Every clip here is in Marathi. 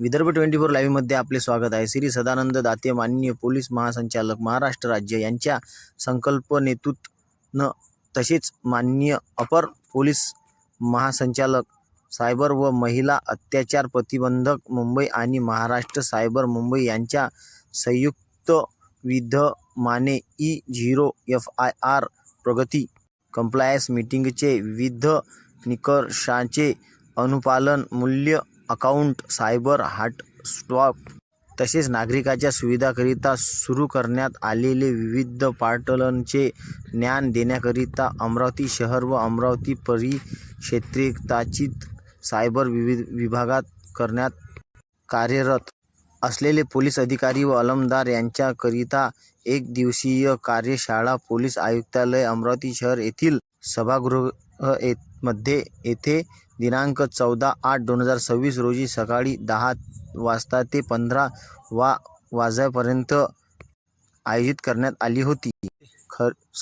विदर्भ 24 लाईव्हमध्ये आपले स्वागत आहे. श्री सदानंद दाते माननीय पोलीस महासंचालक महाराष्ट्र राज्य यांच्या संकल्पनेतून तसेच माननीय अपर पोलीस महासंचालक सायबर व महिला अत्याचार प्रतिबंधक मुंबई आणि महाराष्ट्र सायबर मुंबई यांच्या संयुक्त विद्यमाने E0FIR प्रगती कंप्लायन्स मीटिंगचे विविध निकषांचे अनुपालन, मूल्य अकाउंट, सायबर हॉटस्पॉट तसेच नागरिकांच्या सुविधाकरिता सुरू करण्यात आलेले विविध पोर्टलचे ज्ञान देण्याकरिता अमरावती शहर व अमरावती परिक्षेत्रातील सायबर विभागात करण्यात कार्यरत असलेले पोलीस अधिकारी व अंमलदार यांच्याकरिता एक दिवसीय कार्यशाळा पोलीस आयुक्तालय अमरावती शहर येथील सभागृह मध्ये येथे दिनांक 14/8/2026 रोजी सकाळी 10 वाजता ते 15 वाजेपर्यंत आयोजित करण्यात आली होती.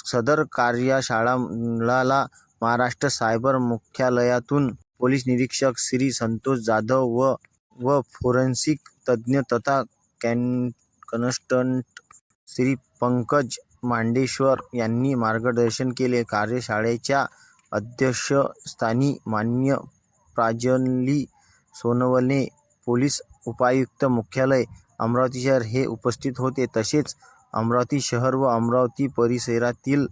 सदर कार्यशाळेला महाराष्ट्र सायबर मुख्यालयातून पोलीस निरीक्षक श्री संतोष जाधव व फोरेन्सिक तज्ज्ञ तथा कन्सल्टंट श्री पंकज मांडेश्वर यांनी मार्गदर्शन केले. कार्यशाळेच्या अध्यक्षस्थानी माननीय प्रांजली सोनवणे, पोलीस उपायुक्त मुख्यालय अमरावती शहर हे उपस्थित होते. तसेच अमरावती शहर व अमरावती परिसरातील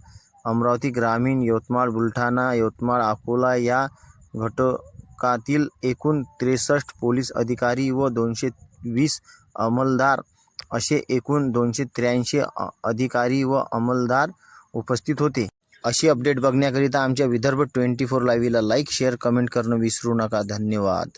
अमरावती ग्रामीण, यवतमाळ, बुलढाणा, यवतमाळ, अकोला या घटकातील एकूण 63 पोलीस अधिकारी व 220 अंमलदार असे एकूण 283 अधिकारी व अंमलदार उपस्थित होते. अशी अपडेट बघण्याकरिता आमच्या विदर्भ 24 लाईव्हला लाईक, शेअर, कमेंट करणं विसरू नका. धन्यवाद.